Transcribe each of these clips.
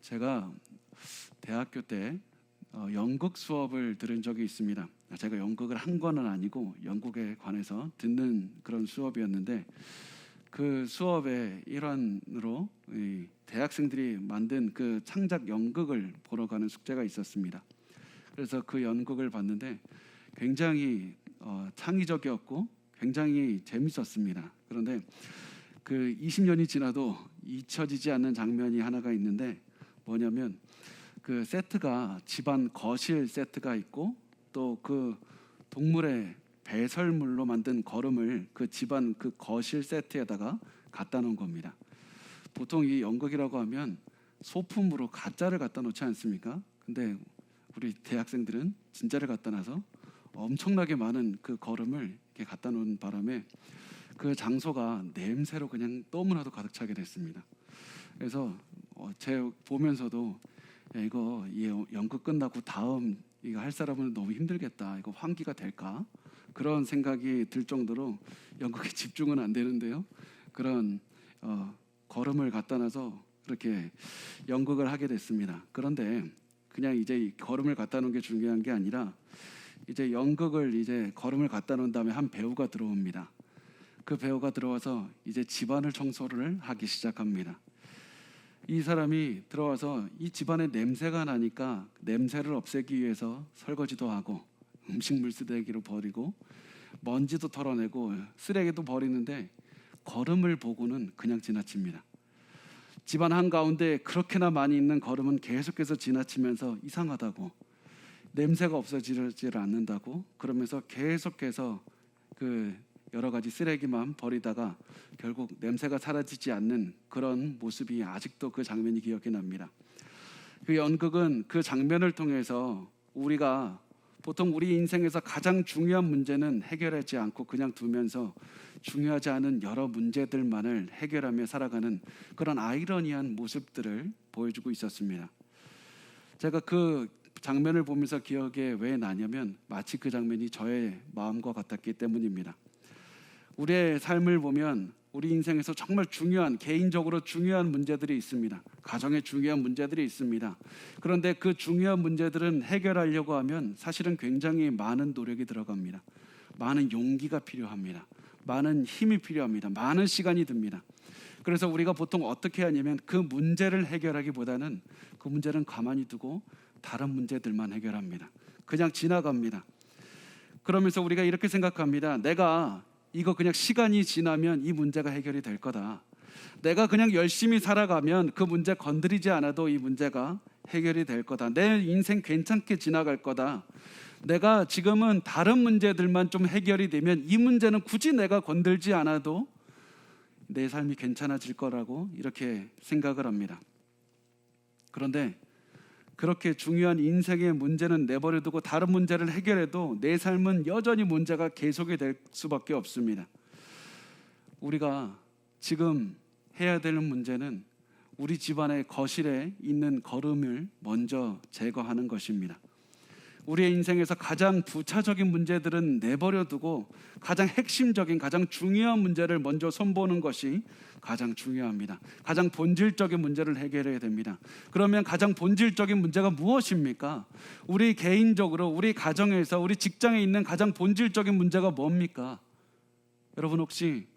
제가 대학교 때 연극 수업을 들은 적이 있습니다. 제가 연극을 한 거는 아니고 연극에 관해서 듣는 그런 수업이었는데, 그 수업의 일환으로 이 대학생들이 만든 그 창작 연극을 보러 가는 숙제가 있었습니다. 그래서 그 연극을 봤는데 굉장히 창의적이었고 굉장히 재밌었습니다. 그런데 그 20년이 지나도 잊혀지지 않는 장면이 하나가 있는데, 뭐냐면 그 세트가 집안 거실 세트가 있고, 또 그 동물의 배설물로 만든 거름을 그 집안 그 거실 세트에다가 갖다 놓은 겁니다. 보통 이 연극이라고 하면 소품으로 가짜를 갖다 놓지 않습니까? 근데 우리 대학생들은 진짜를 갖다 놔서 엄청나게 많은 그 거름을 이렇게 갖다 놓은 바람에 그 장소가 냄새로 그냥 너무나도 가득 차게 됐습니다. 그래서 제 보면서도 이거 이 연극 끝나고 다음 이거 할 사람은 너무 힘들겠다, 이거 환기가 될까, 그런 생각이 들 정도로 연극에 집중은 안 되는데요, 그런 걸음을 갖다 놔서 그렇게 연극을 하게 됐습니다. 그런데 그냥 이제 이 걸음을 갖다 놓은 게 중요한 게 아니라, 이제 연극을 이제 걸음을 갖다 놓은 다음에 한 배우가 들어옵니다. 그 배우가 들어와서 이제 집안을 청소를 하기 시작합니다. 이 사람이 들어와서 이 집안에 냄새가 나니까 냄새를 없애기 위해서 설거지도 하고 음식물 쓰레기로 버리고 먼지도 털어내고 쓰레기도 버리는데, 거름을 보고는 그냥 지나칩니다. 집안 한가운데 그렇게나 많이 있는 거름은 계속해서 지나치면서 이상하다고, 냄새가 없어지질 않는다고, 그러면서 계속해서 그 여러 가지 쓰레기만 버리다가 결국 냄새가 사라지지 않는 그런 모습이 아직도 그 장면이 기억이 납니다. 그 연극은 그 장면을 통해서 우리가 보통 우리 인생에서 가장 중요한 문제는 해결하지 않고 그냥 두면서 중요하지 않은 여러 문제들만을 해결하며 살아가는 그런 아이러니한 모습들을 보여주고 있었습니다. 제가 그 장면을 보면서 기억에 왜 나냐면, 마치 그 장면이 저의 마음과 같았기 때문입니다. 우리의 삶을 보면 우리 인생에서 정말 중요한, 개인적으로 중요한 문제들이 있습니다. 가정에 중요한 문제들이 있습니다. 그런데 그 중요한 문제들은 해결하려고 하면 사실은 굉장히 많은 노력이 들어갑니다. 많은 용기가 필요합니다. 많은 힘이 필요합니다. 많은 시간이 듭니다. 그래서 우리가 보통 어떻게 하냐면, 그 문제를 해결하기보다는 그 문제는 가만히 두고 다른 문제들만 해결합니다. 그냥 지나갑니다. 그러면서 우리가 이렇게 생각합니다. 내가 이거 그냥 시간이 지나면 이 문제가 해결이 될 거다. 내가 그냥 열심히 살아가면 그 문제 건드리지 않아도 이 문제가 해결이 될 거다. 내 인생 괜찮게 지나갈 거다. 내가 지금은 다른 문제들만 좀 해결이 되면 이 문제는 굳이 내가 건들지 않아도 내 삶이 괜찮아질 거라고 이렇게 생각을 합니다. 그런데 그렇게 중요한 인생의 문제는 내버려두고 다른 문제를 해결해도 내 삶은 여전히 문제가 계속이 될 수밖에 없습니다. 우리가 지금 해야 되는 문제는 우리 집안의 거실에 있는 거름을 먼저 제거하는 것입니다. 우리의 인생에서 가장 부차적인 문제들은 내버려두고 가장 핵심적인, 가장 중요한 문제를 먼저 손보는 것이 가장 중요합니다. 가장 본질적인 문제를 해결해야 됩니다. 그러면 가장 본질적인 문제가 무엇입니까? 우리 개인적으로, 우리 가정에서, 우리 직장에 있는 가장 본질적인 문제가 뭡니까? 여러분 혹시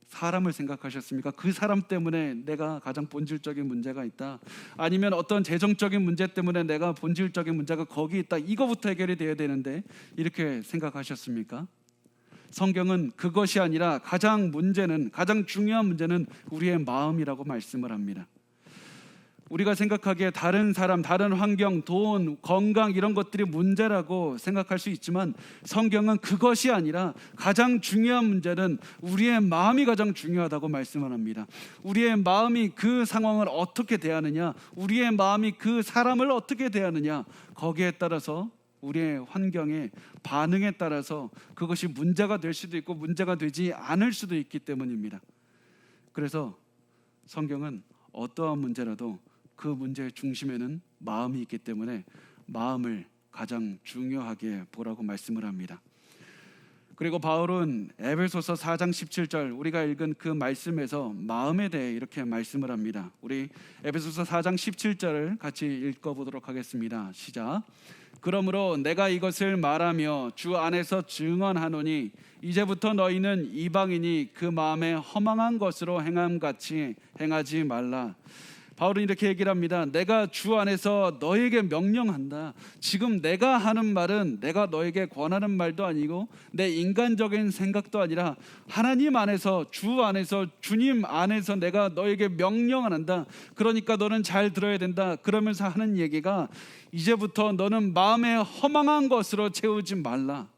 사람을 생각하셨습니까? 그 사람 때문에 내가 가장 본질적인 문제가 있다, 아니면 어떤 재정적인 문제 때문에 내가 본질적인 문제가 거기 있다, 이거부터 해결이 돼야 되는데 이렇게 생각하셨습니까? 성경은 그것이 아니라 가장 중요한 문제는 우리의 마음이라고 말씀을 합니다. 우리가 생각하기에 다른 사람, 다른 환경, 돈, 건강 이런 것들이 문제라고 생각할 수 있지만, 성경은 그것이 아니라 가장 중요한 문제는 우리의 마음이 가장 중요하다고 말씀을 합니다. 우리의 마음이 그 상황을 어떻게 대하느냐, 우리의 마음이 그 사람을 어떻게 대하느냐, 거기에 따라서 우리의 환경의 반응에 따라서 그것이 문제가 될 수도 있고 문제가 되지 않을 수도 있기 때문입니다. 그래서 성경은 어떠한 문제라도 그 문제의 중심에는 마음이 있기 때문에 마음을 가장 중요하게 보라고 말씀을 합니다. 그리고 바울은 에베소서 4장 17절 우리가 읽은 그 말씀에서 마음에 대해 이렇게 말씀을 합니다. 우리 에베소서 4장 17절을 같이 읽어보도록 하겠습니다. 시작. 그러므로 내가 이것을 말하며 주 안에서 증언하노니 이제부터 너희는 이방인이 그 마음에 허망한 것으로 행함같이 행하지 말라. 바울은 이렇게 얘기를 합니다. 내가 주 안에서 너에게 명령한다. 지금 내가 하는 말은 내가 너에게 권하는 말도 아니고 내 인간적인 생각도 아니라 하나님 안에서, 주 안에서, 주님 안에서 내가 너에게 명령한다. 그러니까 너는 잘 들어야 된다. 그러면서 하는 얘기가 이제부터 너는 마음에 허망한 것으로 채우지 말라.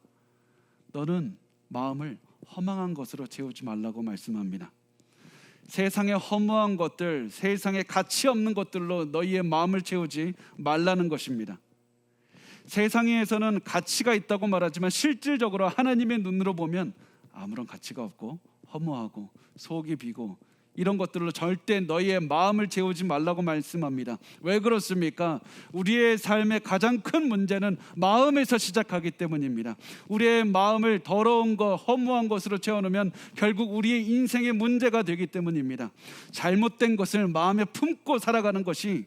너는 마음을 허망한 것으로 채우지 말라고 말씀합니다. 세상의 허무한 것들, 세상에 가치 없는 것들로 너희의 마음을 채우지 말라는 것입니다. 세상에서는 가치가 있다고 말하지만 실질적으로 하나님의 눈으로 보면 아무런 가치가 없고 허무하고 속이 비고 이런 것들로 절대 너희의 마음을 채우지 말라고 말씀합니다. 왜 그렇습니까? 우리의 삶의 가장 큰 문제는 마음에서 시작하기 때문입니다. 우리의 마음을 더러운 것, 허무한 것으로 채워놓으면 결국 우리의 인생의 문제가 되기 때문입니다. 잘못된 것을 마음에 품고 살아가는 것이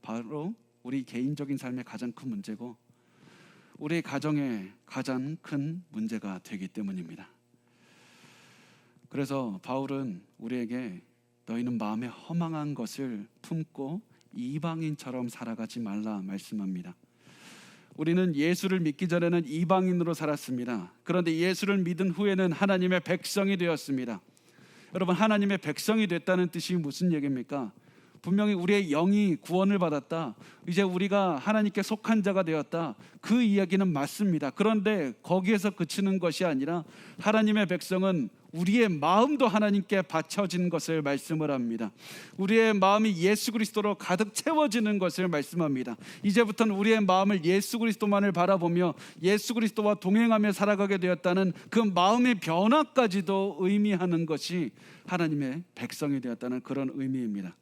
바로 우리 개인적인 삶의 가장 큰 문제고 우리 가정의 가장 큰 문제가 되기 때문입니다. 그래서 바울은 우리에게 너희는 마음에 허망한 것을 품고 이방인처럼 살아가지 말라 말씀합니다. 우리는 예수를 믿기 전에는 이방인으로 살았습니다. 그런데 예수를 믿은 후에는 하나님의 백성이 되었습니다. 여러분, 하나님의 백성이 됐다는 뜻이 무슨 얘기입니까? 분명히 우리의 영이 구원을 받았다. 이제 우리가 하나님께 속한 자가 되었다. 그 이야기는 맞습니다. 그런데 거기에서 그치는 것이 아니라 하나님의 백성은 우리의 마음도 하나님께 바쳐진 것을 말씀을 합니다. 우리의 마음이 예수 그리스도로 가득 채워지는 것을 말씀합니다. 이제부터는 우리의 마음을 예수 그리스도만을 바라보며 예수 그리스도와 동행하며 살아가게 되었다는 그 마음의 변화까지도 의미하는 것이 하나님의 백성이 되었다는 그런 의미입니다.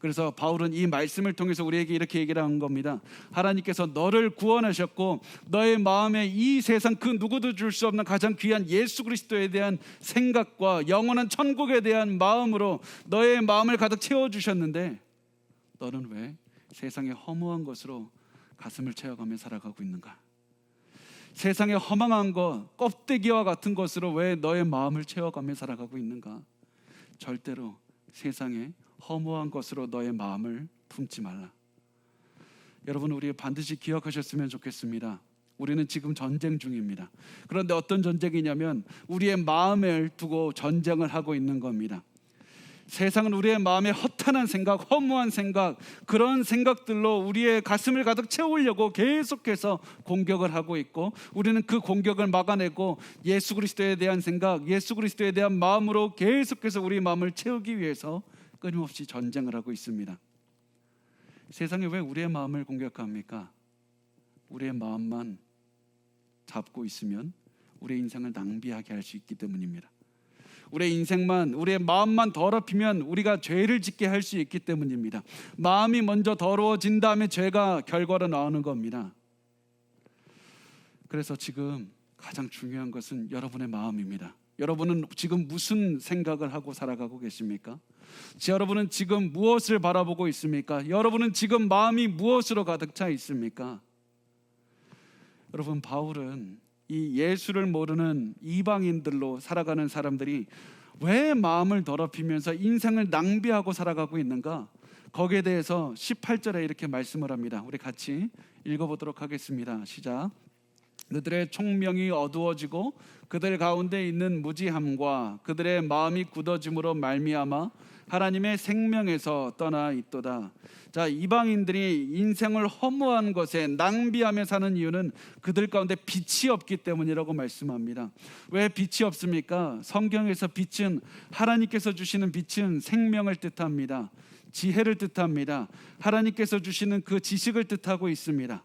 그래서 바울은 이 말씀을 통해서 우리에게 이렇게 얘기를 한 겁니다. 하나님께서 너를 구원하셨고 너의 마음에 이 세상 그 누구도 줄 수 없는 가장 귀한 예수 그리스도에 대한 생각과 영원한 천국에 대한 마음으로 너의 마음을 가득 채워주셨는데 너는 왜 세상의 허무한 것으로 가슴을 채워가며 살아가고 있는가? 세상의 허망한 것, 껍데기와 같은 것으로 왜 너의 마음을 채워가며 살아가고 있는가? 절대로 세상에 허무한 것으로 너의 마음을 품지 말라. 여러분, 우리 반드시 기억하셨으면 좋겠습니다. 우리는 지금 전쟁 중입니다. 그런데 어떤 전쟁이냐면 우리의 마음을 두고 전쟁을 하고 있는 겁니다. 세상은 우리의 마음에 허탄한 생각, 허무한 생각, 그런 생각들로 우리의 가슴을 가득 채우려고 계속해서 공격을 하고 있고 우리는 그 공격을 막아내고 예수 그리스도에 대한 생각, 예수 그리스도에 대한 마음으로 계속해서 우리 마음을 채우기 위해서 끊임없이 전쟁을 하고 있습니다. 세상이 왜 우리의 마음을 공격합니까? 우리의 마음만 잡고 있으면 우리의 인생을 낭비하게 할 수 있기 때문입니다. 우리의 인생만, 우리의 마음만 더럽히면 우리가 죄를 짓게 할 수 있기 때문입니다. 마음이 먼저 더러워진 다음에 죄가 결과로 나오는 겁니다. 그래서 지금 가장 중요한 것은 여러분의 마음입니다. 여러분은 지금 무슨 생각을 하고 살아가고 계십니까? 여러분은 지금 무엇을 바라보고 있습니까? 여러분은 지금 마음이 무엇으로 가득 차 있습니까? 여러분, 바울은 이 예수를 모르는 이방인들로 살아가는 사람들이 왜 마음을 더럽히면서 인생을 낭비하고 살아가고 있는가? 거기에 대해서 18절에 이렇게 말씀을 합니다. 우리 같이 읽어보도록 하겠습니다. 시작. 그들의 총명이 어두워지고 그들 가운데 있는 무지함과 그들의 마음이 굳어짐으로 말미암아 하나님의 생명에서 떠나 있도다. 자, 이방인들이 인생을 허무한 것에 낭비하며 사는 이유는 그들 가운데 빛이 없기 때문이라고 말씀합니다. 왜 빛이 없습니까? 성경에서 빛은, 하나님께서 주시는 빛은 생명을 뜻합니다. 지혜를 뜻합니다. 하나님께서 주시는 그 지식을 뜻하고 있습니다.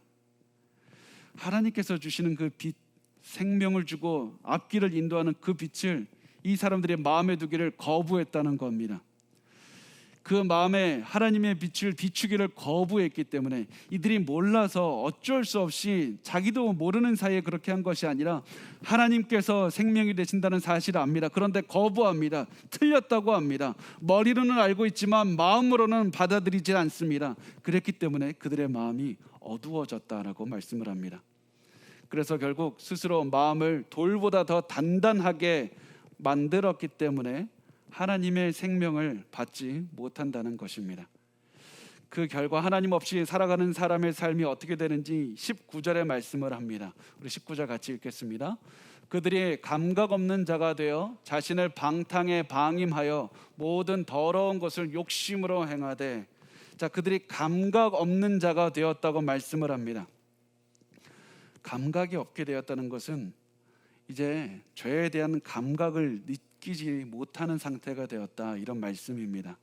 하나님께서 주시는 그 빛, 생명을 주고 앞길을 인도하는 그 빛을 이 사람들의 마음에 두기를 거부했다는 겁니다. 그 마음에 하나님의 빛을 비추기를 거부했기 때문에 이들이 몰라서 어쩔 수 없이 자기도 모르는 사이에 그렇게 한 것이 아니라 하나님께서 생명이 되신다는 사실을 압니다. 그런데 거부합니다. 틀렸다고 합니다. 머리로는 알고 있지만 마음으로는 받아들이지 않습니다. 그랬기 때문에 그들의 마음이 어두워졌다라고 말씀을 합니다. 그래서 결국 스스로 마음을 돌보다 더 단단하게 만들었기 때문에 하나님의 생명을 받지 못한다는 것입니다. 그 결과 하나님 없이 살아가는 사람의 삶이 어떻게 되는지 19절에 말씀을 합니다. 우리 19절 같이 읽겠습니다. 그들이 감각 없는 자가 되어 자신을 방탕에 방임하여 모든 더러운 것을 욕심으로 행하되. 자, 그들이 감각 없는 자가 되었다고 말씀을 합니다. 감각이 없게 되었다는 것은 이제 죄에 대한 감각을 느끼지 못하는 상태가 되었다, 이런 말씀입니다.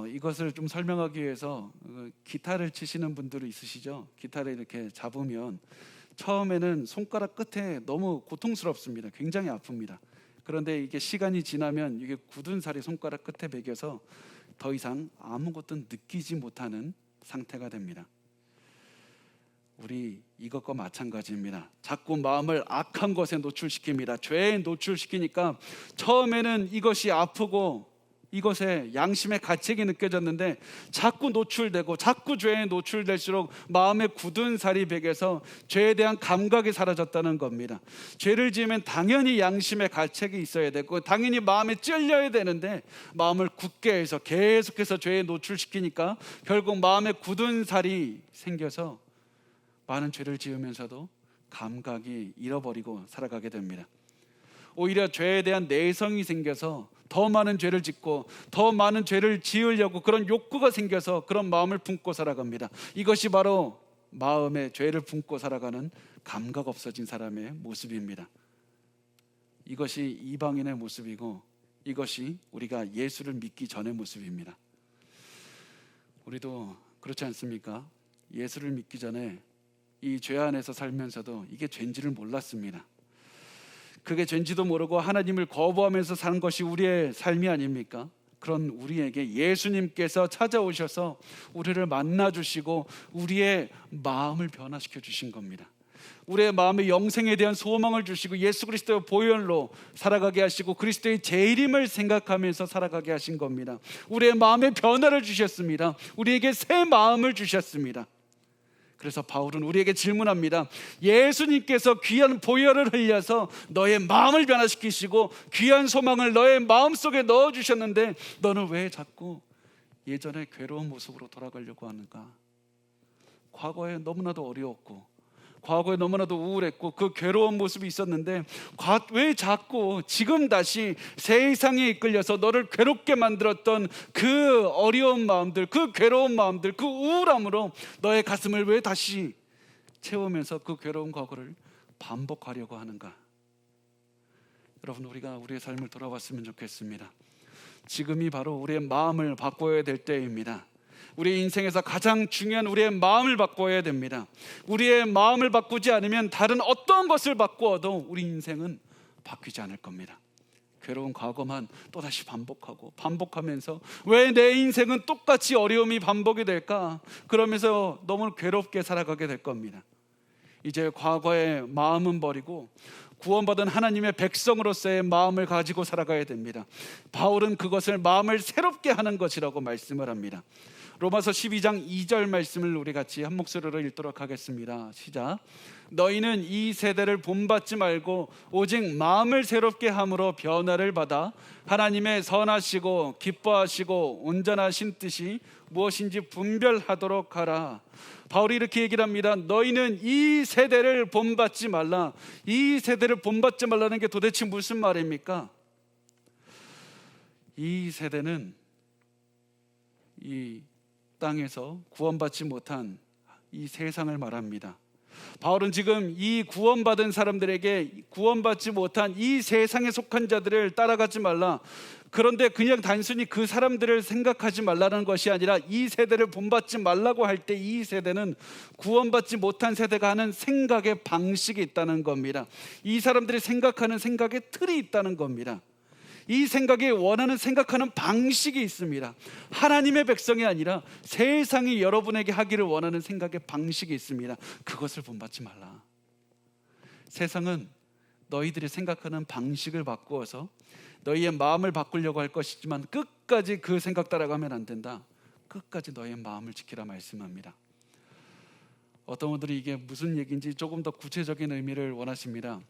이것을 좀 설명하기 위해서 기타를 치시는 분들이 있으시죠? 기타를 이렇게 잡으면 처음에는 손가락 끝에 너무 고통스럽습니다. 굉장히 아픕니다. 그런데 이게 시간이 지나면 이게 굳은 살이 손가락 끝에 배겨서 더 이상 아무것도 느끼지 못하는 상태가 됩니다. 우리 이것과 마찬가지입니다. 자꾸 마음을 악한 것에 노출시킵니다. 죄에 노출시키니까 처음에는 이것이 아프고 이것에 양심의 가책이 느껴졌는데 자꾸 노출되고 자꾸 죄에 노출될수록 마음에 굳은 살이 배겨서 죄에 대한 감각이 사라졌다는 겁니다. 죄를 지으면 당연히 양심의 가책이 있어야 되고 당연히 마음에 찔려야 되는데 마음을 굳게 해서 계속해서 죄에 노출시키니까 결국 마음에 굳은 살이 생겨서 많은 죄를 지으면서도 감각이 잃어버리고 살아가게 됩니다. 오히려 죄에 대한 내성이 생겨서 더 많은 죄를 짓고 더 많은 죄를 지으려고 그런 욕구가 생겨서 그런 마음을 품고 살아갑니다. 이것이 바로 마음에 죄를 품고 살아가는 감각 없어진 사람의 모습입니다. 이것이 이방인의 모습이고 이것이 우리가 예수를 믿기 전의 모습입니다. 우리도 그렇지 않습니까? 예수를 믿기 전에 이 죄 안에서 살면서도 이게 죄인지를 몰랐습니다. 그게 죄인지도 모르고 하나님을 거부하면서 사는 것이 우리의 삶이 아닙니까? 그런 우리에게 예수님께서 찾아오셔서 우리를 만나주시고 우리의 마음을 변화시켜 주신 겁니다. 우리의 마음에 영생에 대한 소망을 주시고 예수 그리스도의 보혈로 살아가게 하시고 그리스도의 재림을 생각하면서 살아가게 하신 겁니다. 우리의 마음에 변화를 주셨습니다. 우리에게 새 마음을 주셨습니다. 그래서 바울은 우리에게 질문합니다. 예수님께서 귀한 보혈을 흘려서 너의 마음을 변화시키시고 귀한 소망을 너의 마음속에 넣어주셨는데 너는 왜 자꾸 예전의 괴로운 모습으로 돌아가려고 하는가? 과거에 너무나도 어려웠고 과거에 너무나도 우울했고 그 괴로운 모습이 있었는데 왜 자꾸 지금 다시 세상에 이끌려서 너를 괴롭게 만들었던 그 어려운 마음들, 그 괴로운 마음들, 그 우울함으로 너의 가슴을 왜 다시 채우면서 그 괴로운 과거를 반복하려고 하는가? 여러분, 우리가 우리의 삶을 돌아봤으면 좋겠습니다. 지금이 바로 우리의 마음을 바꿔야 될 때입니다. 우리 인생에서 가장 중요한 우리의 마음을 바꿔야 됩니다. 우리의 마음을 바꾸지 않으면 다른 어떤 것을 바꾸어도 우리 인생은 바뀌지 않을 겁니다. 괴로운 과거만 또다시 반복하면서 왜 내 인생은 똑같이 어려움이 반복이 될까? 그러면서 너무 괴롭게 살아가게 될 겁니다. 이제 과거의 마음은 버리고 구원받은 하나님의 백성으로서의 마음을 가지고 살아가야 됩니다. 바울은 그것을 마음을 새롭게 하는 것이라고 말씀을 합니다. 로마서 12장 2절 말씀을 우리 같이 한 목소리로 읽도록 하겠습니다. 시작. 너희는 이 세대를 본받지 말고 오직 마음을 새롭게 함으로 변화를 받아 하나님의 선하시고 기뻐하시고 온전하신 뜻이 무엇인지 분별하도록 하라. 바울이 이렇게 얘기를 합니다. 너희는 이 세대를 본받지 말라. 이 세대를 본받지 말라는 게 도대체 무슨 말입니까? 이 세대는 이 땅에서 구원받지 못한 이 세상을 말합니다. 바울은 지금 이 구원받은 사람들에게 구원받지 못한 이 세상에 속한 자들을 따라가지 말라, 그런데 그냥 단순히 그 사람들을 생각하지 말라는 것이 아니라 이 세대를 본받지 말라고 할 때 이 세대는 구원받지 못한 세대가 하는 생각의 방식이 있다는 겁니다. 이 사람들이 생각하는 생각의 틀이 있다는 겁니다. 이 생각에 원하는 생각하는 방식이 있습니다. 하나님의 백성이 아니라 세상이 여러분에게 하기를 원하는 생각의 방식이 있습니다. 그것을 본받지 말라. 세상은 너희들이 생각하는 방식을 바꾸어서 너희의 마음을 바꾸려고 할 것이지만 끝까지 그 생각 따라가면 안 된다. 끝까지 너희의 마음을 지키라 말씀합니다. 어떤 분들이 이게 무슨 얘기인지 조금 더 구체적인 의미를 원하십니다.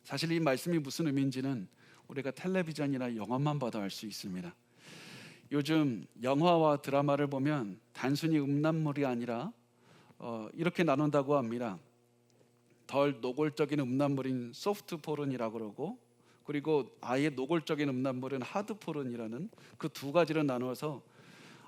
사실 이 말씀이 무슨 의미인지는 우리가 텔레비전이나 영화만 봐도 알 수 있습니다. 요즘 영화와 드라마를 보면 단순히 음란물이 아니라 이렇게 나눈다고 합니다. 덜 노골적인 음란물인 소프트 포른이라고 그러고, 그리고 아예 노골적인 음란물은 하드 포른이라는 그 두 가지를 나누어서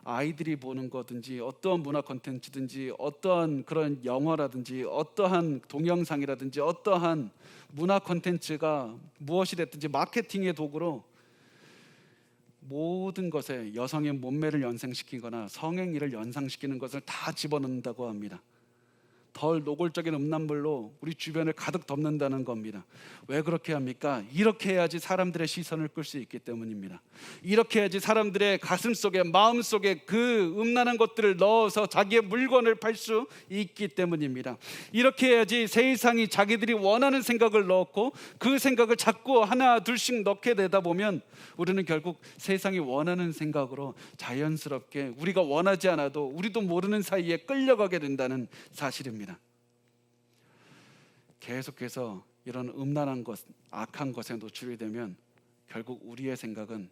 아이들이 보는 거든지 어떠한 문화 콘텐츠든지 어떠한 그런 영화라든지 어떠한 동영상이라든지 어떠한 문화 콘텐츠가 무엇이 됐든지 마케팅의 도구로 모든 것에 여성의 몸매를 연상시키거나 성행위를 연상시키는 것을 다 집어넣는다고 합니다. 덜 노골적인 음란물로 우리 주변을 가득 덮는다는 겁니다. 왜 그렇게 합니까? 이렇게 해야지 사람들의 시선을 끌 수 있기 때문입니다. 이렇게 해야지 사람들의 가슴 속에, 마음 속에 그 음란한 것들을 넣어서 자기의 물건을 팔 수 있기 때문입니다. 이렇게 해야지 세상이 자기들이 원하는 생각을 넣고 그 생각을 자꾸 하나 둘씩 넣게 되다 보면 우리는 결국 세상이 원하는 생각으로 자연스럽게 우리가 원하지 않아도 우리도 모르는 사이에 끌려가게 된다는 사실입니다. 계속해서 이런 음란한 것, 악한 것에 노출이 되면 결국 우리의 생각은,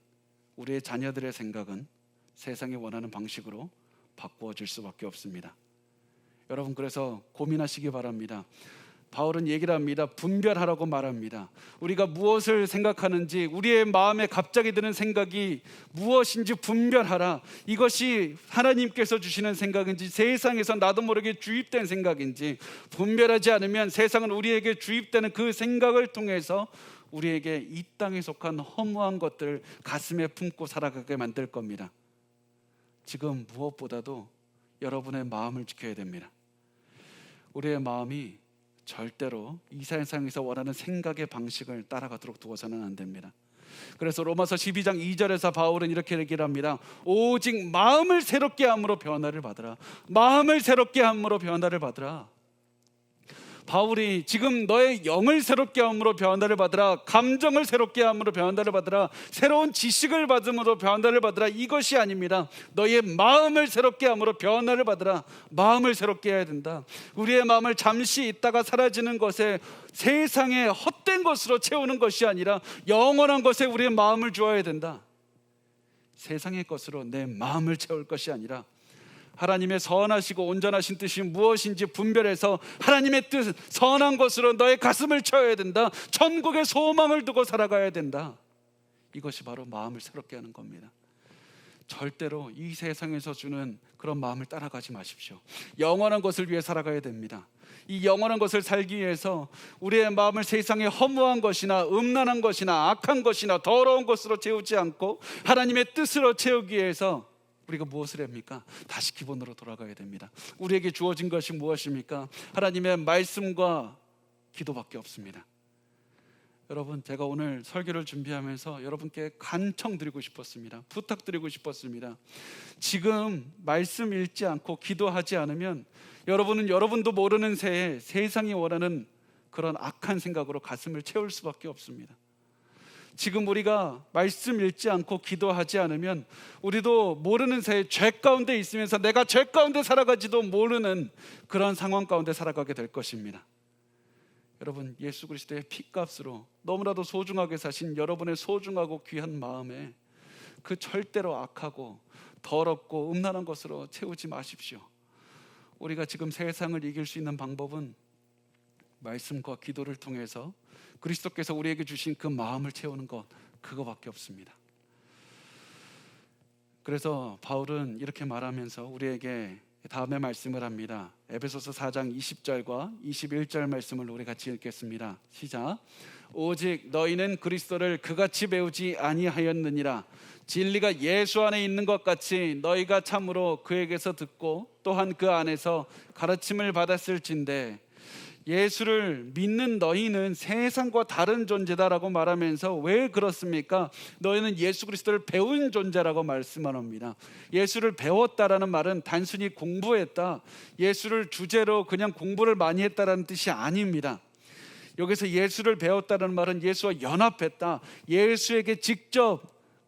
우리의 자녀들의 생각은 세상이 원하는 방식으로 바꾸어질 수밖에 없습니다. 여러분, 그래서 고민하시기 바랍니다. 바울은 얘기를 합니다. 분별하라고 말합니다. 우리가 무엇을 생각하는지, 우리의 마음에 갑자기 드는 생각이 무엇인지 분별하라. 이것이 하나님께서 주시는 생각인지 세상에서 나도 모르게 주입된 생각인지 분별하지 않으면 세상은 우리에게 주입되는 그 생각을 통해서 우리에게 이 땅에 속한 허무한 것들을 가슴에 품고 살아가게 만들 겁니다. 지금 무엇보다도 여러분의 마음을 지켜야 됩니다. 우리의 마음이 절대로 이 세상에서 원하는 생각의 방식을 따라가도록 두어서는 안 됩니다. 그래서 로마서 12장 2절에서 바울은 이렇게 얘기를 합니다. 오직 마음을 새롭게 함으로 변화를 받으라. 마음을 새롭게 함으로 변화를 받으라. 바울이 지금 너의 영을 새롭게 함으로 변화를 받으라, 감정을 새롭게 함으로 변화를 받으라, 새로운 지식을 받음으로 변화를 받으라, 이것이 아닙니다. 너의 마음을 새롭게 함으로 변화를 받으라. 마음을 새롭게 해야 된다. 우리의 마음을 잠시 있다가 사라지는 것에 세상의 헛된 것으로 채우는 것이 아니라 영원한 것에 우리의 마음을 주어야 된다. 세상의 것으로 내 마음을 채울 것이 아니라 하나님의 선하시고 온전하신 뜻이 무엇인지 분별해서 하나님의 뜻, 선한 것으로 너의 가슴을 채워야 된다. 천국의 소망을 두고 살아가야 된다. 이것이 바로 마음을 새롭게 하는 겁니다. 절대로 이 세상에서 주는 그런 마음을 따라가지 마십시오. 영원한 것을 위해 살아가야 됩니다. 이 영원한 것을 살기 위해서 우리의 마음을 세상의 허무한 것이나 음란한 것이나 악한 것이나 더러운 것으로 채우지 않고 하나님의 뜻으로 채우기 위해서 우리가 무엇을 합니까? 다시 기본으로 돌아가야 됩니다. 우리에게 주어진 것이 무엇입니까? 하나님의 말씀과 기도밖에 없습니다. 여러분, 제가 오늘 설교를 준비하면서 여러분께 간청드리고 싶었습니다. 부탁드리고 싶었습니다. 지금 말씀 읽지 않고 기도하지 않으면 여러분은 여러분도 모르는 새에 세상이 원하는 그런 악한 생각으로 가슴을 채울 수밖에 없습니다. 지금 우리가 말씀 읽지 않고 기도하지 않으면 우리도 모르는 새에 죄 가운데 있으면서 내가 죄 가운데 살아가지도 모르는 그런 상황 가운데 살아가게 될 것입니다. 여러분, 예수 그리스도의 피값으로 너무나도 소중하게 사신 여러분의 소중하고 귀한 마음에 그 절대로 악하고 더럽고 음란한 것으로 채우지 마십시오. 우리가 지금 세상을 이길 수 있는 방법은 말씀과 기도를 통해서 그리스도께서 우리에게 주신 그 마음을 채우는 것, 그거밖에 없습니다. 그래서 바울은 이렇게 말하면서 우리에게 다음에 말씀을 합니다. 에베소서 4장 20절과 21절 말씀을 우리 같이 읽겠습니다. 시작. 오직 너희는 그리스도를 그같이 배우지 아니하였느니라. 진리가 예수 안에 있는 것 같이 너희가 참으로 그에게서 듣고 또한 그 안에서 가르침을 받았을진데 예수를 믿는 너희는 세상과 다른 존재다라고 말하면서 왜 그렇습니까? 너희는 예수 그리스도를 배운 존재라고 말씀합니다. 예수를 배웠다라는 말은 단순히 공부했다, 예수를 주제로 그냥 공부를 많이 했다라는 뜻이 아닙니다. 여기서 예수를 배웠다는 말은 예수와 연합했다, 예수에게 직접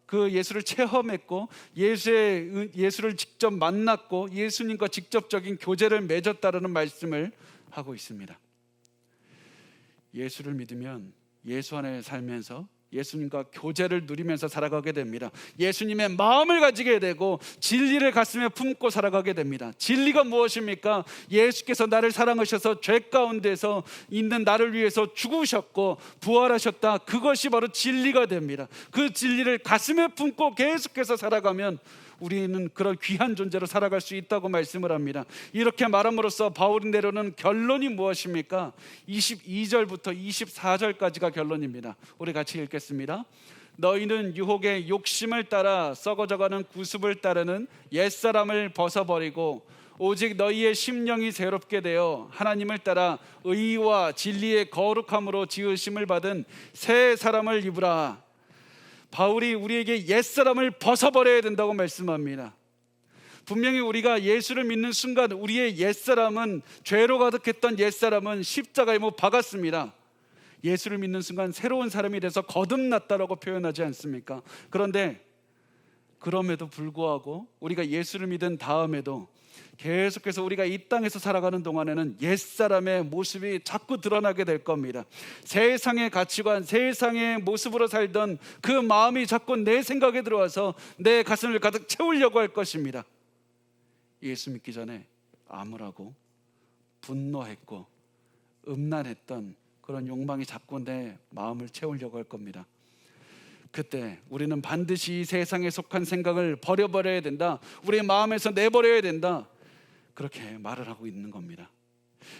그 예수를 체험했고 예수를 직접 만났고 예수님과 직접적인 교제를 맺었다라는 말씀을 하고 있습니다. 예수를 믿으면 예수 안에 살면서 예수님과 교제를 누리면서 살아가게 됩니다. 예수님의 마음을 가지게 되고 진리를 가슴에 품고 살아가게 됩니다. 진리가 무엇입니까? 예수께서 나를 사랑하셔서 죄 가운데서 있는 나를 위해서 죽으셨고 부활하셨다, 그것이 바로 진리가 됩니다. 그 진리를 가슴에 품고 계속해서 살아가면 우리는 그런 귀한 존재로 살아갈 수 있다고 말씀을 합니다. 이렇게 말함으로써 바울이 내려오는 결론이 무엇입니까? 22절부터 24절까지가 결론입니다. 우리 같이 읽겠습니다. 너희는 유혹의 욕심을 따라 썩어져가는 구습을 따르는 옛사람을 벗어버리고 오직 너희의 심령이 새롭게 되어 하나님을 따라 의와 진리의 거룩함으로 지으심을 받은 새 사람을 입으라. 바울이 우리에게 옛사람을 벗어버려야 된다고 말씀합니다. 분명히 우리가 예수를 믿는 순간 우리의 옛사람은, 죄로 가득했던 옛사람은 십자가에 못 박았습니다. 예수를 믿는 순간 새로운 사람이 돼서 거듭났다라고 표현하지 않습니까? 그런데 그럼에도 불구하고 우리가 예수를 믿은 다음에도 계속해서 우리가 이 땅에서 살아가는 동안에는 옛사람의 모습이 자꾸 드러나게 될 겁니다. 세상의 가치관, 세상의 모습으로 살던 그 마음이 자꾸 내 생각에 들어와서 내 가슴을 가득 채우려고 할 것입니다. 예수 믿기 전에 암울하고 분노했고 음란했던 그런 욕망이 자꾸 내 마음을 채우려고 할 겁니다. 그때 우리는 반드시 이 세상에 속한 생각을 버려버려야 된다, 우리의 마음에서 내버려야 된다, 그렇게 말을 하고 있는 겁니다.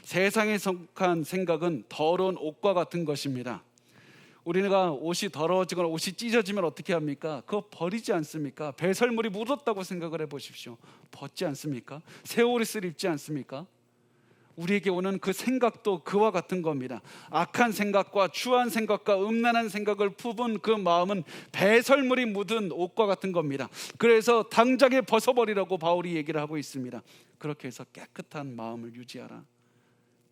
세상에 속한 생각은 더러운 옷과 같은 것입니다. 우리가 옷이 더러워지거나 옷이 찢어지면 어떻게 합니까? 그거 버리지 않습니까? 배설물이 묻었다고 생각을 해보십시오. 벗지 않습니까? 새 옷을 입지 않습니까? 우리에게 오는 그 생각도 그와 같은 겁니다. 악한 생각과 추한 생각과 음란한 생각을 품은 그 마음은 배설물이 묻은 옷과 같은 겁니다. 그래서 당장에 벗어버리라고 바울이 얘기를 하고 있습니다. 그렇게 해서 깨끗한 마음을 유지하라.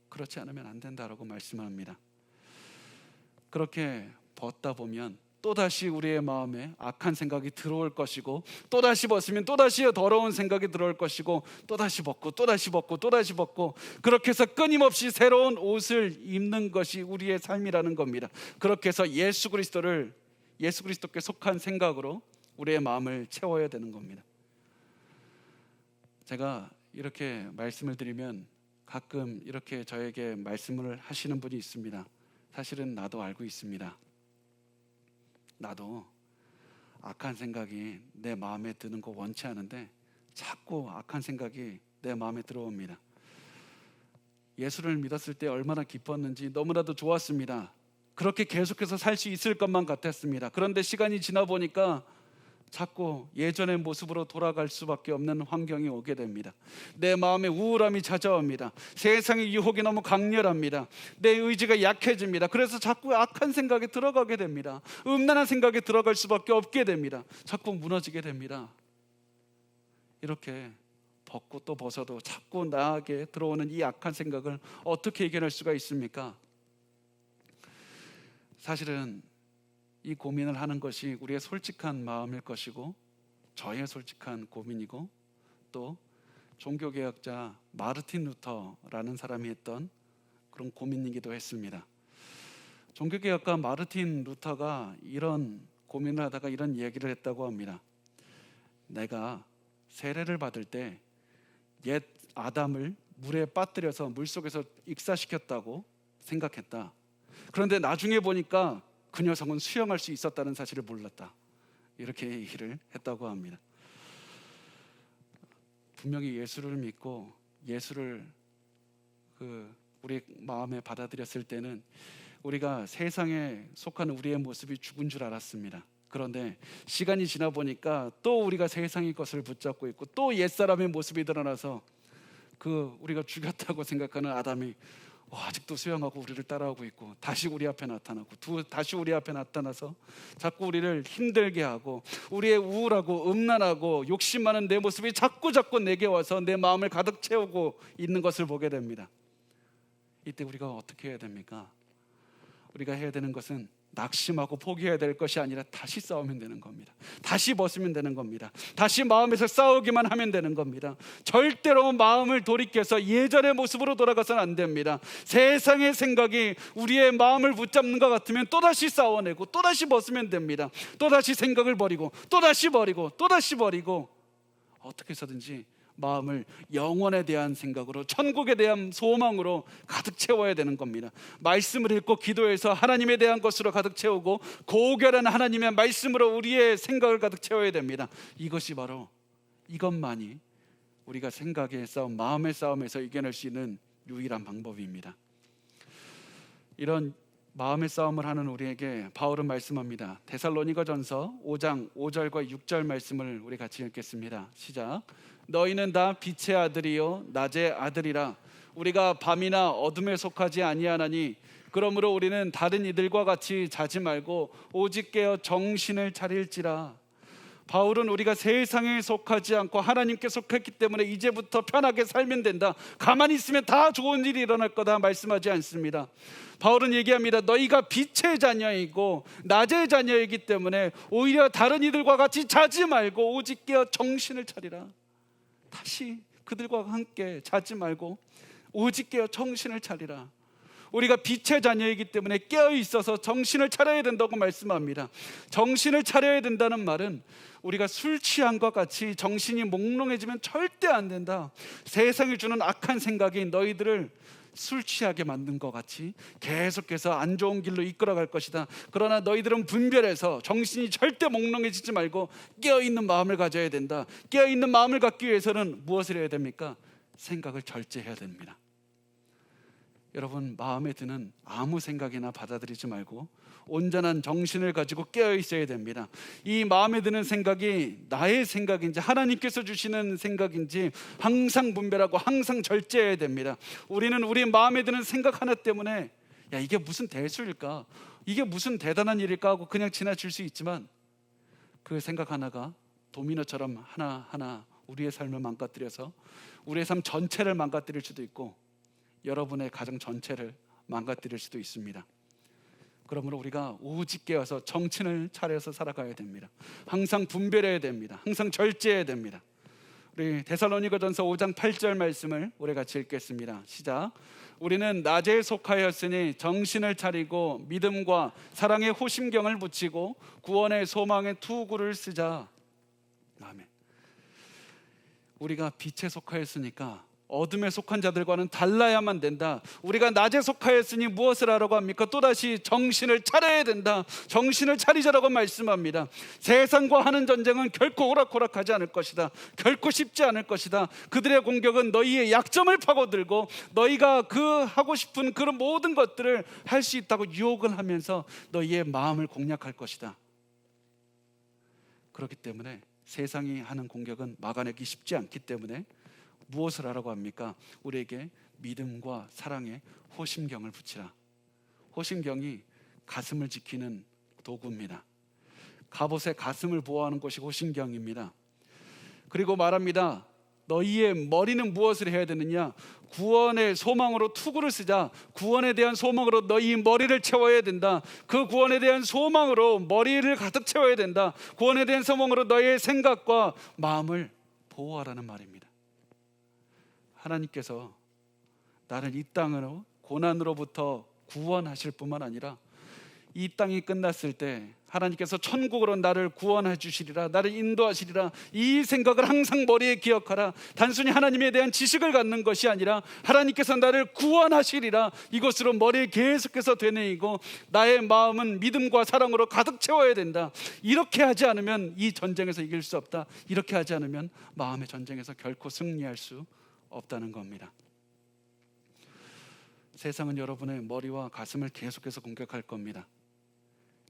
그렇지 않으면 안 된다라고 말씀합니다. 그렇게 벗다 보면 또다시 우리의 마음에 악한 생각이 들어올 것이고, 또다시 벗으면 또다시 더러운 생각이 들어올 것이고, 또다시 벗고 또다시 벗고 또다시 벗고, 그렇게 해서 끊임없이 새로운 옷을 입는 것이 우리의 삶이라는 겁니다. 그렇게 해서 예수 그리스도께 속한 생각으로 우리의 마음을 채워야 되는 겁니다. 제가 이렇게 말씀을 드리면 가끔 이렇게 저에게 말씀을 하시는 분이 있습니다. 사실은 나도 알고 있습니다. 나도 악한 생각이 내 마음에 드는 거 원치 않은데 자꾸 악한 생각이 내 마음에 들어옵니다. 예수를 믿었을 때 얼마나 기뻤는지, 너무나도 좋았습니다. 그렇게 계속해서 살 수 있을 것만 같았습니다. 그런데 시간이 지나 보니까 자꾸 예전의 모습으로 돌아갈 수밖에 없는 환경이 오게 됩니다. 내 마음에 우울함이 찾아옵니다. 세상의 유혹이 너무 강렬합니다. 내 의지가 약해집니다. 그래서 자꾸 악한 생각에 들어가게 됩니다. 음란한 생각에 들어갈 수밖에 없게 됩니다. 자꾸 무너지게 됩니다. 이렇게 벗고 또 벗어도 자꾸 나에게 들어오는 이 악한 생각을 어떻게 이겨낼 수가 있습니까? 사실은 이 고민을 하는 것이 우리의 솔직한 마음일 것이고, 저의 솔직한 고민이고, 또 종교개혁자 마르틴 루터라는 사람이 했던 그런 고민이기도 했습니다. 종교개혁가 마르틴 루터가 이런 고민을 하다가 이런 얘기를 했다고 합니다. 내가 세례를 받을 때 옛 아담을 물에 빠뜨려서 물속에서 익사시켰다고 생각했다. 그런데 나중에 보니까 그 녀석은 수영할 수 있었다는 사실을 몰랐다. 이렇게 얘기를 했다고 합니다. 분명히 예수를 믿고 예수를 우리 마음에 받아들였을 때는 우리가 세상에 속한 우리의 모습이 죽은 줄 알았습니다. 그런데 시간이 지나 보니까 또 우리가 세상의 것을 붙잡고 있고, 또 옛사람의 모습이 드러나서 우리가 죽였다고 생각하는 아담이 아직도 수영하고 우리를 따라오고 있고, 다시 우리 앞에 나타나고 다시 우리 앞에 나타나서 자꾸 우리를 힘들게 하고, 우리의 우울하고 음란하고 욕심 많은 내 모습이 자꾸 내게 와서 내 마음을 가득 채우고 있는 것을 보게 됩니다. 이때 우리가 어떻게 해야 됩니까? 우리가 해야 되는 것은 낙심하고 포기해야 될 것이 아니라 다시 싸우면 되는 겁니다. 다시 벗으면 되는 겁니다. 다시 마음에서 싸우기만 하면 되는 겁니다. 절대로 마음을 돌이켜서 예전의 모습으로 돌아가서는 안 됩니다. 세상의 생각이 우리의 마음을 붙잡는 것 같으면 또다시 싸워내고 또다시 벗으면 됩니다. 또다시 생각을 버리고 또다시 버리고 또다시 버리고, 어떻게 해서든지 마음을 영원에 대한 생각으로, 천국에 대한 소망으로 가득 채워야 되는 겁니다. 말씀을 읽고 기도해서 하나님에 대한 것으로 가득 채우고, 고결한 하나님의 말씀으로 우리의 생각을 가득 채워야 됩니다. 이것만이 우리가 생각의 싸움, 마음의 싸움에서 이겨낼 수 있는 유일한 방법입니다. 이런 마음의 싸움을 하는 우리에게 바울은 말씀합니다. 데살로니가전서 5장 5절과 6절 말씀을 우리 같이 읽겠습니다. 시작. 너희는 다 빛의 아들이요 낮의 아들이라. 우리가 밤이나 어둠에 속하지 아니하나니 그러므로 우리는 다른 이들과 같이 자지 말고 오직 깨어 정신을 차릴지라. 바울은 우리가 세상에 속하지 않고 하나님께 속했기 때문에 이제부터 편하게 살면 된다, 가만히 있으면 다 좋은 일이 일어날 거다 말씀하지 않습니다. 바울은 얘기합니다. 너희가 빛의 자녀이고 낮의 자녀이기 때문에 오히려 다른 이들과 같이 자지 말고 오직 깨어 정신을 차리라. 다시 그들과 함께 자지 말고 오직 깨어 정신을 차리라. 우리가 빛의 자녀이기 때문에 깨어 있어서 정신을 차려야 된다고 말씀합니다. 정신을 차려야 된다는 말은 우리가 술 취한 것 같이 정신이 몽롱해지면 절대 안 된다. 세상이 주는 악한 생각이 너희들을 술 취하게 만든 것 같이 계속해서 안 좋은 길로 이끌어갈 것이다. 그러나 너희들은 분별해서 정신이 절대 몽롱해지지 말고 깨어있는 마음을 가져야 된다. 깨어있는 마음을 갖기 위해서는 무엇을 해야 됩니까? 생각을 절제해야 됩니다. 여러분, 마음에 드는 아무 생각이나 받아들이지 말고 온전한 정신을 가지고 깨어 있어야 됩니다. 이 마음에 드는 생각이 나의 생각인지 하나님께서 주시는 생각인지 항상 분별하고 항상 절제해야 됩니다. 우리는 우리 마음에 드는 생각 하나 때문에 이게 무슨 대수일까, 이게 무슨 대단한 일일까 하고 그냥 지나칠 수 있지만, 그 생각 하나가 도미노처럼 하나하나 우리의 삶을 망가뜨려서 우리의 삶 전체를 망가뜨릴 수도 있고 여러분의 가정 전체를 망가뜨릴 수도 있습니다. 그러므로 우리가 오직 깨어서 정신을 차려서 살아가야 됩니다. 항상 분별해야 됩니다. 항상 절제해야 됩니다. 우리 데살로니가전서 5장 8절 말씀을 우리 같이 읽겠습니다. 시작. 우리는 낮에 속하였으니 정신을 차리고 믿음과 사랑의 호심경을 붙이고 구원의 소망의 투구를 쓰자. 아멘. 우리가 빛에 속하였으니까 어둠에 속한 자들과는 달라야만 된다. 우리가 낮에 속하였으니 무엇을 하라고 합니까? 또다시 정신을 차려야 된다. 정신을 차리자라고 말씀합니다. 세상과 하는 전쟁은 결코 오락가락하지 않을 것이다. 결코 쉽지 않을 것이다. 그들의 공격은 너희의 약점을 파고들고 너희가 그 하고 싶은 그런 모든 것들을 할 수 있다고 유혹을 하면서 너희의 마음을 공략할 것이다. 그렇기 때문에 세상이 하는 공격은 막아내기 쉽지 않기 때문에 무엇을 하라고 합니까? 우리에게 믿음과 사랑의 호심경을 붙이라. 호심경이 가슴을 지키는 도구입니다. 갑옷의 가슴을 보호하는 것이 호심경입니다. 그리고 말합니다. 너희의 머리는 무엇을 해야 되느냐? 구원의 소망으로 투구를 쓰자. 구원에 대한 소망으로 너희 머리를 채워야 된다. 그 구원에 대한 소망으로 머리를 가득 채워야 된다. 구원에 대한 소망으로 너희의 생각과 마음을 보호하라는 말입니다. 하나님께서 나를 이 땅으로 고난으로부터 구원하실 뿐만 아니라 이 땅이 끝났을 때 하나님께서 천국으로 나를 구원해 주시리라, 나를 인도하시리라, 이 생각을 항상 머리에 기억하라. 단순히 하나님에 대한 지식을 갖는 것이 아니라 하나님께서 나를 구원하시리라, 이것으로 머리에 계속해서 되뇌이고 나의 마음은 믿음과 사랑으로 가득 채워야 된다. 이렇게 하지 않으면 이 전쟁에서 이길 수 없다. 이렇게 하지 않으면 마음의 전쟁에서 결코 승리할 수 없다는 겁니다. 세상은 여러분의 머리와 가슴을 계속해서 공격할 겁니다.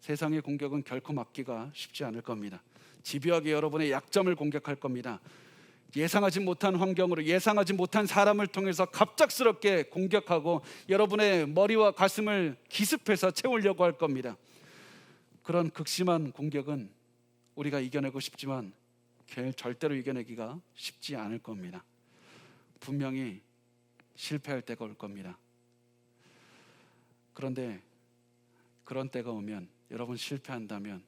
세상의 공격은 결코 막기가 쉽지 않을 겁니다. 집요하게 여러분의 약점을 공격할 겁니다. 예상하지 못한 환경으로 예상하지 못한 사람을 통해서 갑작스럽게 공격하고 여러분의 머리와 가슴을 기습해서 채우려고 할 겁니다. 그런 극심한 공격은 우리가 이겨내고 싶지만 절대로 이겨내기가 쉽지 않을 겁니다. 분명히 실패할 때가 올 겁니다. 그런데 그런 때가 오면 여러분 실패한다면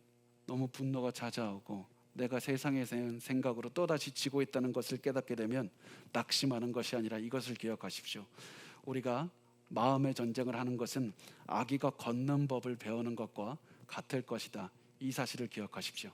너무 분노가 찾아오고 내가 세상에 대한 생각으로 또다시 지고 있다는 것을 깨닫게 되면 낙심하는 것이 아니라 이것을 기억하십시오. 우리가 마음의 전쟁을 하는 것은 아기가 걷는 법을 배우는 것과 같을 것이다. 이 사실을 기억하십시오.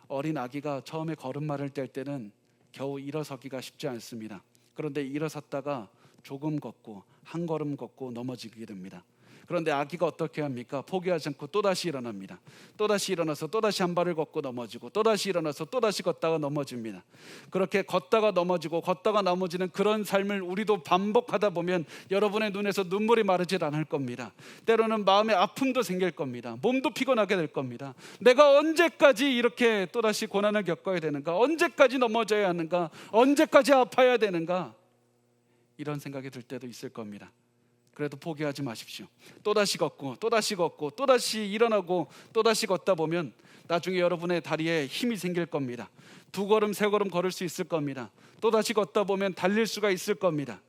어린 아기가 처음에 걸음마를 뗄 때는 겨우 일어서기가 쉽지 않습니다. 그런데 일어섰다가 조금 걷고 한 걸음 걷고 넘어지게 됩니다. 그런데 아기가 어떻게 합니까? 포기하지 않고 또다시 일어납니다. 또다시 일어나서 또다시 한 발을 걷고 넘어지고 또다시 일어나서 또다시 걷다가 넘어집니다. 그렇게 걷다가 넘어지고 걷다가 넘어지는 그런 삶을 우리도 반복하다 보면 여러분의 눈에서 눈물이 마르질 않을 겁니다. 때로는 마음의 아픔도 생길 겁니다. 몸도 피곤하게 될 겁니다. 내가 언제까지 이렇게 또다시 고난을 겪어야 되는가? 언제까지 넘어져야 하는가? 언제까지 아파야 되는가? 이런 생각이 들 때도 있을 겁니다. 그래도 포기하지 마십시오. 또다시 걷고 또다시 걷고 또다시 일어나고 또다시 걷다 보면 나중에 여러분의 다리에 힘이 생길 겁니다. 2걸음 3걸음 걸을 수 있을 겁니다. 또다시 걷다 보면 달릴 수가 있을 겁니다.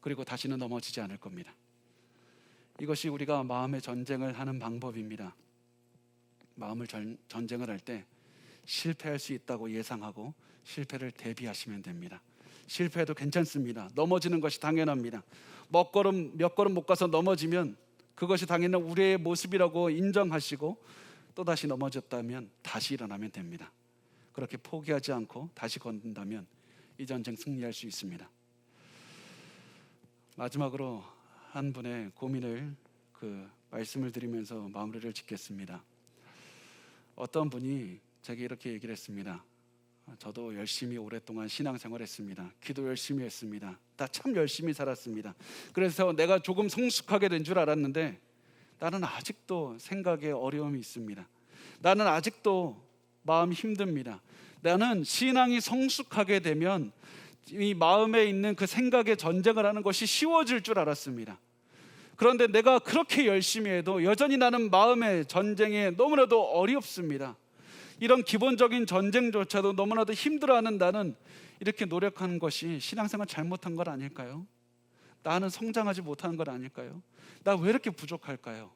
그리고 다시는 넘어지지 않을 겁니다. 이것이 우리가 마음의 전쟁을 하는 방법입니다. 마음을 전쟁을 할 때 실패할 수 있다고 예상하고 실패를 대비하시면 됩니다. 실패해도 괜찮습니다. 넘어지는 것이 당연합니다. 몇 걸음 못 가서 넘어지면 그것이 당연한 우리의 모습이라고 인정하시고 또다시 넘어졌다면 다시 일어나면 됩니다. 그렇게 포기하지 않고 다시 걷는다면 이 전쟁 승리할 수 있습니다. 마지막으로 한 분의 고민을 말씀을 드리면서 마무리를 짓겠습니다. 어떤 분이 제게 이렇게 얘기를 했습니다. 저도 열심히 오랫동안 신앙생활했습니다. 기도 열심히 했습니다. 나 참 열심히 살았습니다. 그래서 내가 조금 성숙하게 된 줄 알았는데 나는 아직도 생각에 어려움이 있습니다. 나는 아직도 마음이 힘듭니다. 나는 신앙이 성숙하게 되면 이 마음에 있는 그 생각의 전쟁을 하는 것이 쉬워질 줄 알았습니다. 그런데 내가 그렇게 열심히 해도 여전히 나는 마음의 전쟁에 너무나도 어렵습니다. 이런 기본적인 전쟁조차도 너무나도 힘들어하는 나는 이렇게 노력하는 것이 신앙생활 잘못한 건 아닐까요? 나는 성장하지 못하는 건 아닐까요? 나 왜 이렇게 부족할까요?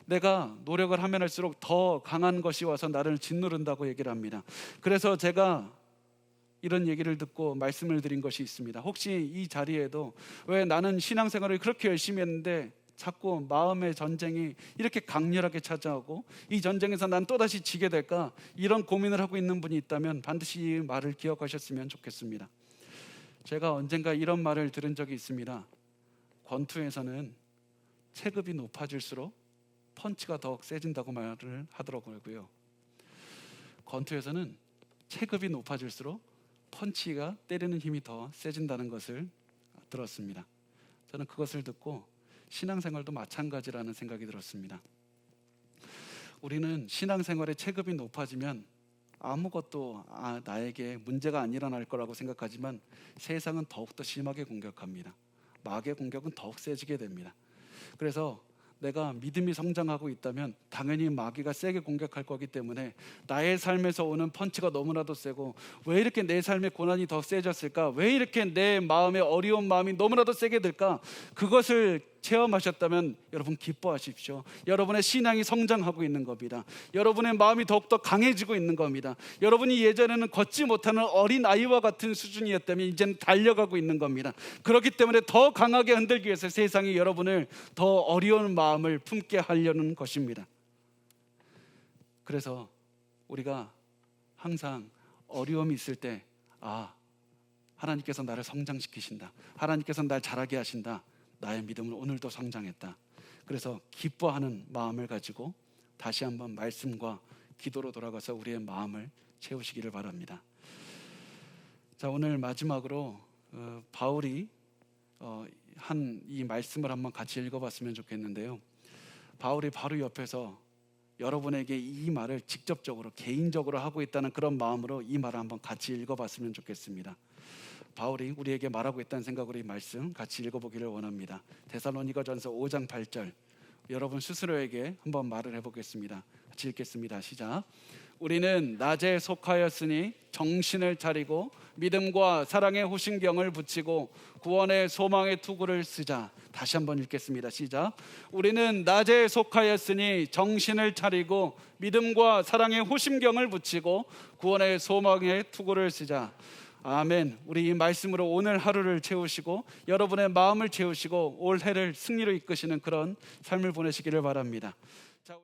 내가 노력을 하면 할수록 더 강한 것이 와서 나를 짓누른다고 얘기를 합니다. 그래서 제가 이런 얘기를 듣고 말씀을 드린 것이 있습니다. 혹시 이 자리에도 왜 나는 신앙생활을 그렇게 열심히 했는데 자꾸 마음의 전쟁이 이렇게 강렬하게 찾아오고 이 전쟁에서 난 또다시 지게 될까? 이런 고민을 하고 있는 분이 있다면 반드시 이 말을 기억하셨으면 좋겠습니다. 제가 언젠가 이런 말을 들은 적이 있습니다. 권투에서는 체급이 높아질수록 펀치가 더욱 세진다고 말을 하더라고요. 권투에서는 체급이 높아질수록 펀치가 때리는 힘이 더 세진다는 것을 들었습니다. 저는 그것을 듣고 신앙생활도 마찬가지라는 생각이 들었습니다. 우리는 신앙생활의 체급이 높아지면 아무것도 나에게 문제가 안 일어날 거라고 생각하지만 세상은 더욱더 심하게 공격합니다. 마귀의 공격은 더욱 세지게 됩니다. 그래서 내가 믿음이 성장하고 있다면 당연히 마귀가 세게 공격할 거기 때문에 나의 삶에서 오는 펀치가 너무나도 세고 왜 이렇게 내 삶의 고난이 더 세졌을까? 왜 이렇게 내 마음의 어려운 마음이 너무나도 세게 될까? 그것을 체험하셨다면 여러분 기뻐하십시오. 여러분의 신앙이 성장하고 있는 겁니다. 여러분의 마음이 더욱더 강해지고 있는 겁니다. 여러분이 예전에는 걷지 못하는 어린 아이와 같은 수준이었다면 이제는 달려가고 있는 겁니다. 그렇기 때문에 더 강하게 흔들기 위해서 세상이 여러분을 더 어려운 마음을 품게 하려는 것입니다. 그래서 우리가 항상 어려움이 있을 때 하나님께서 나를 성장시키신다. 하나님께서 날 자라게 하신다. 나의 믿음은 오늘도 성장했다. 그래서 기뻐하는 마음을 가지고 다시 한번 말씀과 기도로 돌아가서 우리의 마음을 채우시기를 바랍니다. 자, 오늘 마지막으로 바울이 한 이 말씀을 한번 같이 읽어봤으면 좋겠는데요. 바울이 바로 옆에서 여러분에게 이 말을 직접적으로 개인적으로 하고 있다는 그런 마음으로 이 말을 한번 같이 읽어봤으면 좋겠습니다. 바울이 우리에게 말하고 있다는 생각으로 이 말씀 같이 읽어보기를 원합니다. 데살로니가전서 5장 8절, 여러분 스스로에게 한번 말을 해보겠습니다. 같이 읽겠습니다. 시작. 우리는 낮에 속하였으니 정신을 차리고 믿음과 사랑의 호심경을 붙이고 구원의 소망의 투구를 쓰자. 다시 한번 읽겠습니다. 시작. 우리는 낮에 속하였으니 정신을 차리고 믿음과 사랑의 호심경을 붙이고 구원의 소망의 투구를 쓰자. 아멘. 우리 이 말씀으로 오늘 하루를 채우시고 여러분의 마음을 채우시고 올해를 승리로 이끄시는 그런 삶을 보내시기를 바랍니다. 자,